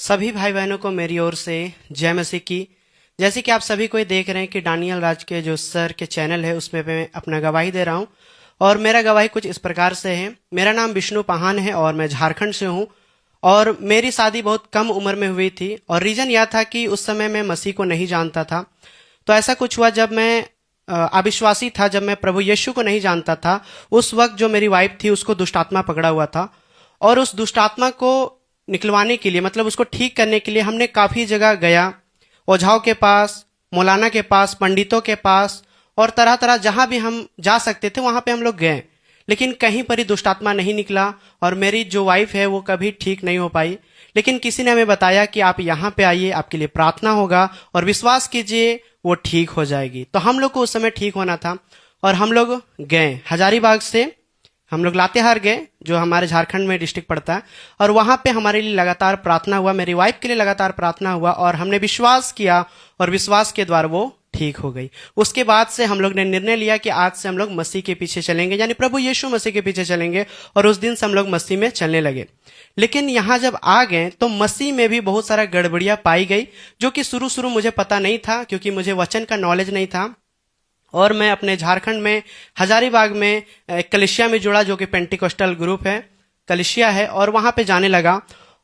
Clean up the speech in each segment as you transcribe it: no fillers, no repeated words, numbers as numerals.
सभी भाई बहनों को मेरी ओर से जय मसीह की। जैसे कि आप सभी कोई देख रहे हैं कि डानियल राज के जो सर के चैनल है उसमें मैं अपना गवाही दे रहा हूं। और मेरा गवाही कुछ इस प्रकार से है। मेरा नाम विष्णु पाहान है और मैं झारखंड से हूं। और मेरी शादी बहुत कम उम्र में हुई थी और रीजन यह था कि उस समय मैं मसीह को नहीं जानता था। तो ऐसा कुछ हुआ जब मैं अविश्वासी था, जब मैं प्रभु यीशु को नहीं जानता था। उस वक्त जो मेरी वाइफ थी उसको दुष्ट आत्मा पकड़ा हुआ था और उस दुष्ट आत्मा को निकलवाने के लिए, मतलब उसको ठीक करने के लिए हमने काफी जगह गया। ओझाओं के पास, मौलाना के पास, पंडितों के पास और तरह तरह जहां भी हम जा सकते थे वहां पे हम लोग गए, लेकिन कहीं पर ही दुष्ट आत्मा नहीं निकला और मेरी जो वाइफ है वो कभी ठीक नहीं हो पाई। लेकिन किसी ने हमें बताया कि आप यहाँ पे आइए, आपके लिए प्रार्थना होगा और विश्वास कीजिए वो ठीक हो जाएगी। तो हम लोग को उस समय ठीक होना था और हम लोग गए हजारीबाग से। हम लोग लातेहार गए जो हमारे झारखंड में डिस्ट्रिक्ट पड़ता है, और वहां पे हमारे लिए लगातार प्रार्थना हुआ, मेरी वाइफ के लिए लगातार प्रार्थना हुआ और हमने विश्वास किया और विश्वास के द्वारा वो ठीक हो गई। उसके बाद से हम लोग ने निर्णय लिया कि आज से हम लोग मसीह के पीछे चलेंगे, यानी प्रभु यीशु मसीह के पीछे चलेंगे। और उस दिन से हम लोग मसीह में चलने लगे। लेकिन यहाँ जब आ गए तो मसीह में भी बहुत सारा गड़बड़ियां पाई गई, जो कि शुरू शुरू मुझे पता नहीं था क्योंकि मुझे वचन का नॉलेज नहीं था। और मैं अपने झारखंड में हजारीबाग में एक कलिसिया में जुड़ा जो कि पेंटिकोस्टल ग्रुप है, कलिसिया है, और वहां पे जाने लगा।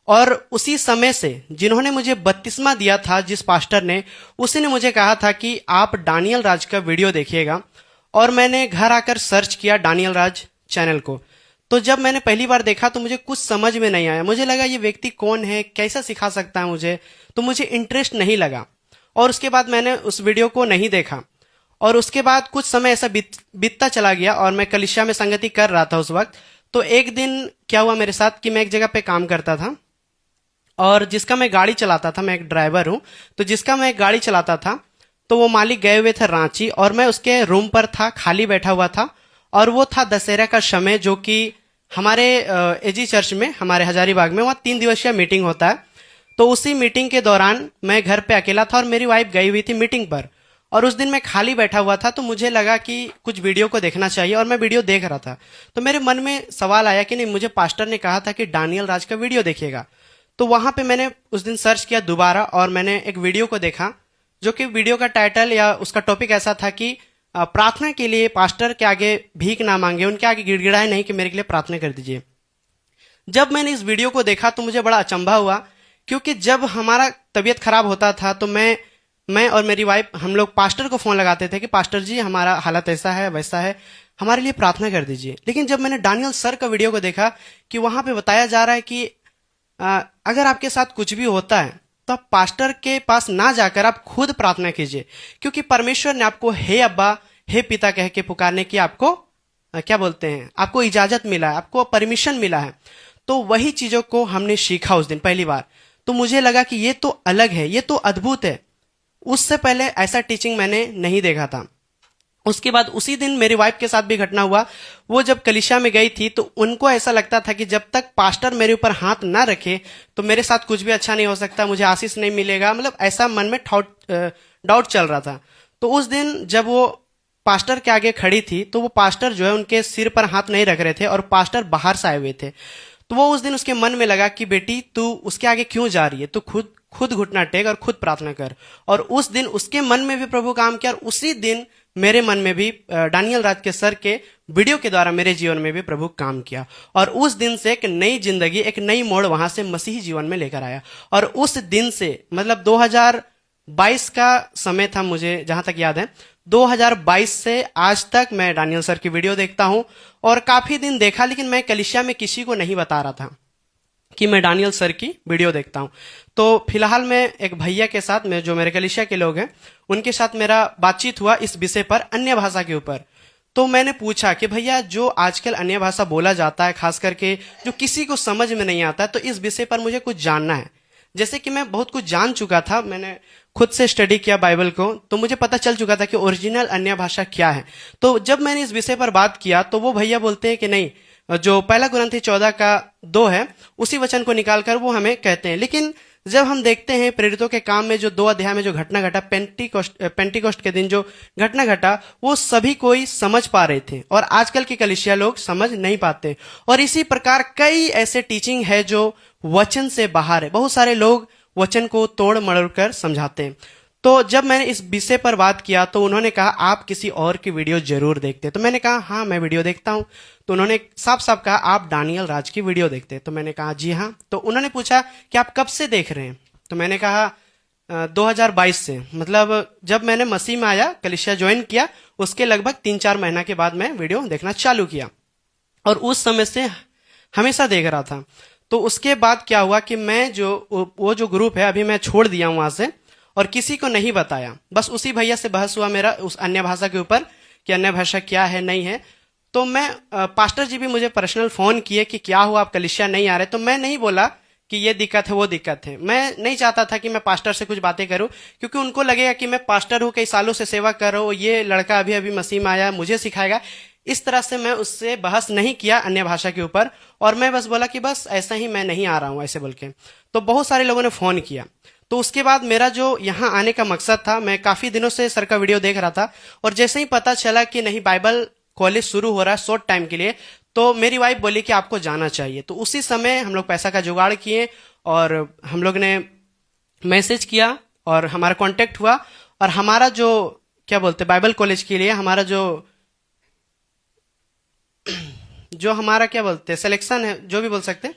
और उसी समय से जिन्होंने मुझे बपतिस्मा दिया था, जिस पास्टर ने, उसी ने मुझे कहा था कि आप डानियल राज का वीडियो देखिएगा। और मैंने घर आकर सर्च किया डानियल राज चैनल को। तो जब मैंने पहली बार देखा तो मुझे कुछ समझ में नहीं आया। मुझे लगा ये व्यक्ति कौन है, कैसा सिखा सकता है मुझे, तो मुझे इंटरेस्ट नहीं लगा और उसके बाद मैंने उस वीडियो को नहीं देखा। और उसके बाद कुछ समय ऐसा बीतता चला गया और मैं कलिसिया में संगति कर रहा था उस वक्त। तो एक दिन क्या हुआ मेरे साथ कि मैं एक जगह पे काम करता था और जिसका मैं गाड़ी चलाता था, मैं एक ड्राइवर हूं, तो जिसका मैं गाड़ी चलाता था तो वो मालिक गए हुए थे रांची और मैं उसके रूम पर था, खाली बैठा हुआ था। और वो था दशहरा का समय, जो कि हमारे एजी चर्च में, हमारे हजारीबाग में, वहाँ 3 दिवसीय मीटिंग होता है। तो उसी मीटिंग के दौरान मैं घर पे अकेला था और मेरी वाइफ गई हुई थी मीटिंग पर। और उस दिन मैं खाली बैठा हुआ था तो मुझे लगा कि कुछ वीडियो को देखना चाहिए और मैं वीडियो देख रहा था। तो मेरे मन में सवाल आया कि नहीं, मुझे पास्टर ने कहा था कि डानियल राज का वीडियो देखिएगा। तो वहां पे मैंने उस दिन सर्च किया दोबारा और मैंने एक वीडियो को देखा, जो कि वीडियो का टाइटल या उसका टॉपिक ऐसा था कि प्रार्थना के लिए पास्टर के आगे भीख ना मांगे, उनके आगे गिड़गिड़ाए नहीं कि मेरे के लिए प्रार्थना कर दीजिए। जब मैंने इस वीडियो को देखा तो मुझे बड़ा अचंभा हुआ, क्योंकि जब हमारा तबीयत खराब होता था तो मैं और मेरी वाइफ हम लोग पास्टर को फोन लगाते थे कि पास्टर जी हमारा हालत ऐसा है वैसा है, हमारे लिए प्रार्थना कर दीजिए। लेकिन जब मैंने डानियल सर का वीडियो को देखा कि वहां पे बताया जा रहा है कि अगर आपके साथ कुछ भी होता है तो आप पास्टर के पास ना जाकर आप खुद प्रार्थना कीजिए, क्योंकि परमेश्वर ने आपको हे अब्बा, हे पिता कह के पुकारने की आपको क्या बोलते हैं, आपको इजाजत मिला है, आपको परमिशन मिला है। तो वही चीजों को हमने सीखा उस दिन पहली बार। तो मुझे लगा कि ये तो अलग है, ये तो अद्भुत है। उससे पहले ऐसा टीचिंग मैंने नहीं देखा था। उसके बाद उसी दिन मेरी वाइफ के साथ भी घटना हुआ। वो जब कलिसिया में गई थी तो उनको ऐसा लगता था कि जब तक पास्टर मेरे ऊपर हाथ ना रखे तो मेरे साथ कुछ भी अच्छा नहीं हो सकता, मुझे आशीष नहीं मिलेगा, मतलब ऐसा मन में डाउट चल रहा था। तो उस दिन जब वो पास्टर के आगे खड़ी थी तो वो पास्टर जो है उनके सिर पर हाथ नहीं रख रहे थे और पास्टर बाहर से आए हुए थे। तो वो उस दिन उसके मन में लगा कि बेटी तू उसके आगे क्यों जा रही है, तू खुद खुद घुटना टेक और खुद प्रार्थना कर। और उस दिन उसके मन में भी प्रभु काम किया और उसी दिन मेरे मन में भी डानियल राज के सर के वीडियो के द्वारा मेरे जीवन में भी प्रभु काम किया। और उस दिन से एक नई जिंदगी, एक नई मोड़ वहां से मसीही जीवन में लेकर आया। और उस दिन से, मतलब 2022 का समय था मुझे जहां तक याद है, 2022 से आज तक मैं डानियल सर की वीडियो देखता हूं। और काफी दिन देखा, लेकिन मैं कलिसिया में किसी को नहीं बता रहा था कि मैं डानियल सर की वीडियो देखता हूं। तो फिलहाल मैं एक भैया के साथ में, जो मेरे कलिसिया के लोग हैं, उनके साथ मेरा बातचीत हुआ इस विषय पर, अन्य भाषा के ऊपर। तो मैंने पूछा कि भैया जो आजकल अन्य भाषा बोला जाता है, खास करके जो किसी को समझ में नहीं आता है, तो इस विषय पर मुझे कुछ जानना है। जैसे कि मैं बहुत कुछ जान चुका था, मैंने खुद से स्टडी किया बाइबल को, तो मुझे पता चल चुका था कि ओरिजिनल अन्य भाषा क्या है। तो जब मैंने इस विषय पर बात किया तो वो भैया बोलते हैं कि नहीं, जो 1 कुरिन्थी 14 का 2 है उसी वचन को निकालकर वो हमें कहते हैं। लेकिन जब हम देखते हैं प्रेरितों के काम में जो 2 अध्याय में जो घटना घटा, पेंटिकोस्ट के दिन जो घटना घटा, वो सभी कोई समझ पा रहे थे और आजकल के कलीसिया लोग समझ नहीं पाते। और इसी प्रकार कई ऐसे टीचिंग है जो वचन से बाहर है। बहुत सारे लोग वचन को तोड़ मरोड़ कर समझाते हैं। तो जब मैंने इस विषय पर बात किया तो उन्होंने कहा आप किसी और की वीडियो जरूर देखते। तो मैंने कहा हाँ मैं वीडियो देखता हूं। तो उन्होंने साफ साफ कहा आप दानियल राज की वीडियो देखते। तो मैंने कहा जी हाँ। तो उन्होंने पूछा कि आप कब से देख रहे हैं। तो मैंने कहा 2022 से, मतलब जब मैंने मसीह में आया, कलीसिया ज्वाइन किया, उसके लगभग 3-4 महीना के बाद मैं वीडियो देखना चालू किया और उस समय से हमेशा देख रहा था। तो उसके बाद क्या हुआ कि मैं वो जो ग्रुप है अभी मैं छोड़ दिया हूं वहां से और किसी को नहीं बताया। बस उसी भैया से बहस हुआ मेरा उस अन्य भाषा के ऊपर कि अन्य भाषा क्या है नहीं है। तो मैं पास्टर जी भी मुझे पर्सनल फोन किए कि क्या हुआ आप कलीसिया नहीं आ रहे। तो मैं नहीं बोला कि ये दिक्कत है वो दिक्कत है। मैं नहीं चाहता था कि मैं पास्टर से कुछ बातें करूं क्योंकि उनको लगेगा कि मैं पास्टर हूं, कई सालों से सेवा कर रहा हूं, ये लड़का अभी अभी मसीह में आया मुझे सिखाएगा। इस तरह से मैं उससे बहस नहीं किया अन्य भाषा के ऊपर और मैं बस बोला कि बस ऐसा ही मैं नहीं आ रहा हूं ऐसे बोल के। तो बहुत सारे लोगों ने फोन किया। तो उसके बाद मेरा जो यहाँ आने का मकसद था, मैं काफी दिनों से सर का वीडियो देख रहा था और जैसे ही पता चला कि नहीं बाइबल कॉलेज शुरू हो रहा है शॉर्ट टाइम के लिए, तो मेरी वाइफ बोली कि आपको जाना चाहिए। तो उसी समय हम लोग पैसा का जुगाड़ किए और हम लोग ने मैसेज किया और हमारा कांटेक्ट हुआ और हमारा जो क्या बोलते बाइबल कॉलेज के लिए हमारा जो हमारा क्या बोलते सिलेक्शन है, जो भी बोल सकते हैं,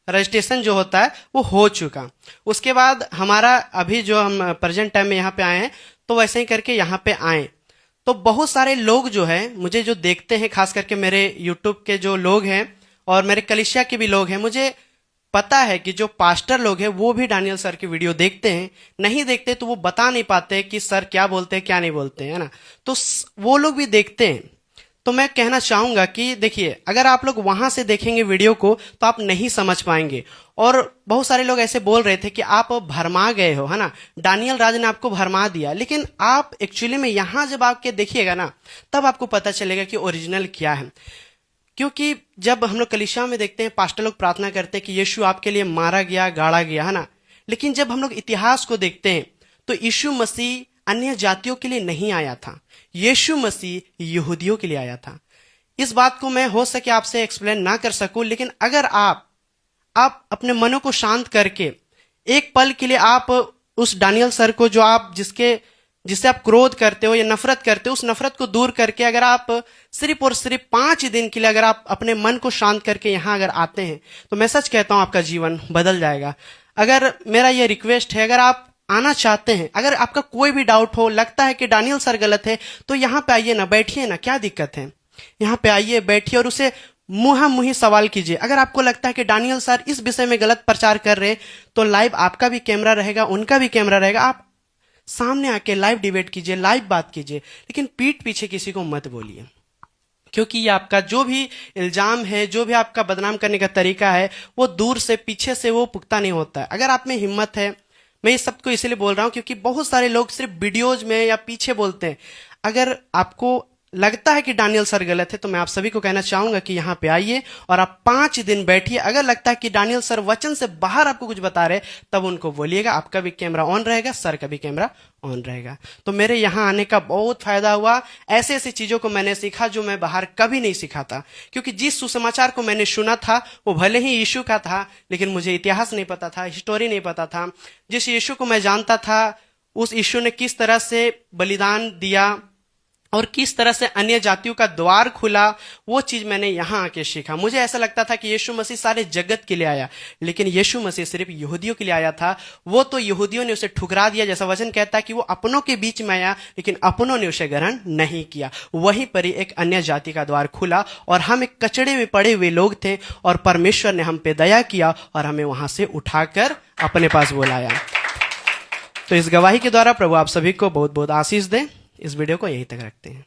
रजिस्ट्रेशन जो होता है वो हो चुका। उसके बाद हमारा अभी जो हम प्रेजेंट टाइम में यहाँ पे आए हैं तो वैसे ही करके यहाँ पे आए। तो बहुत सारे लोग जो है मुझे जो देखते हैं, खास करके मेरे यूट्यूब के जो लोग हैं और मेरे कलीसिया के भी लोग हैं, मुझे पता है कि जो पास्टर लोग हैं वो भी दानियल सर की वीडियो देखते हैं। नहीं देखते तो वो बता नहीं पाते कि सर क्या बोलते हैं क्या नहीं बोलते हैं, है ना। तो वो लोग भी देखते हैं। तो मैं कहना चाहूंगा कि देखिए अगर आप लोग वहां से देखेंगे वीडियो को तो आप नहीं समझ पाएंगे। और बहुत सारे लोग ऐसे बोल रहे थे कि आप भरमा गए हो, है ना, दानियल राज ने आपको भरमा दिया। लेकिन आप एक्चुअली में यहां जब आपके देखिएगा ना तब आपको पता चलेगा कि ओरिजिनल क्या है। क्योंकि जब हम लोग कलीसिया में देखते हैं पास्टर लोग प्रार्थना करते हैं कि यीशु आपके लिए मारा गया गाड़ा गया, है ना। लेकिन जब हम लोग इतिहास को देखते हैं तो यीशु मसीह अन्य जातियों के लिए नहीं आया था, यीशु मसीह यहूदियों के लिए आया था। इस बात को मैं हो सके आपसे एक्सप्लेन ना कर सकूं, लेकिन अगर आप अपने मनों को शांत करके एक पल के लिए आप उस दानियल सर को जो आप जिससे आप क्रोध करते हो या नफरत करते हो, उस नफरत को दूर करके अगर आप सिर्फ और सिर्फ 5 दिन के लिए अगर आप अपने मन को शांत करके यहां अगर आते हैं तो मैं सच कहता हूं आपका जीवन बदल जाएगा। अगर मेरा ये रिक्वेस्ट है, अगर आप आना चाहते हैं, अगर आपका कोई भी डाउट हो, लगता है कि दानियल सर गलत है, तो यहाँ पे आइए ना, बैठिए ना, क्या दिक्कत है। यहाँ पे आइए, बैठिए और उसे मुंही सवाल कीजिए। अगर आपको लगता है कि दानियल सर इस विषय में गलत प्रचार कर रहे हैं तो लाइव आपका भी कैमरा रहेगा, उनका भी कैमरा रहेगा, आप सामने आके लाइव डिबेट कीजिए, लाइव बात कीजिए। लेकिन पीठ पीछे किसी को मत बोलिए, क्योंकि ये आपका जो भी इल्जाम है, जो भी आपका बदनाम करने का तरीका है, वो दूर से पीछे से वो पुख्ता नहीं होता है। अगर आप में हिम्मत है, मैं इस सबको इसलिए बोल रहा हूं क्योंकि बहुत सारे लोग सिर्फ वीडियोज में या पीछे बोलते हैं। अगर आपको लगता है कि दानियल सर गलत है तो मैं आप सभी को कहना चाहूंगा कि यहाँ पे आइए और आप 5 दिन बैठिए। अगर लगता है कि दानियल सर वचन से बाहर आपको कुछ बता रहे तब उनको बोलिएगा, आपका भी कैमरा ऑन रहेगा, सर का भी कैमरा ऑन रहेगा। तो मेरे यहाँ आने का बहुत फायदा हुआ। ऐसे ऐसी चीजों को मैंने सीखा जो मैं बाहर कभी नहीं सीखा था, क्योंकि जिस सुसमाचार को मैंने सुना था वो भले ही यीशु का था, लेकिन मुझे इतिहास नहीं पता था, हिस्टोरी नहीं पता था। जिस यीशु को मैं जानता था उस यीशु ने किस तरह से बलिदान दिया और किस तरह से अन्य जातियों का द्वार खुला, वो चीज मैंने यहां आके सीखा। मुझे ऐसा लगता था कि यीशु मसीह सारे जगत के लिए आया, लेकिन यीशु मसीह सिर्फ यहूदियों के लिए आया था। वो तो यहूदियों ने उसे ठुकरा दिया, जैसा वचन कहता है कि वो अपनों के बीच में आया लेकिन अपनों ने उसे ग्रहण नहीं किया। वहीं पर ही एक अन्य जाति का द्वार खुला और हम एक कचड़े में पड़े हुए लोग थे और परमेश्वर ने हम पे दया किया और हमें वहां से उठाकर अपने पास बुलाया। तो इस गवाही के द्वारा प्रभु आप सभी को बहुत बहुत आशीष दें। इस वीडियो को यहीं तक रखते हैं।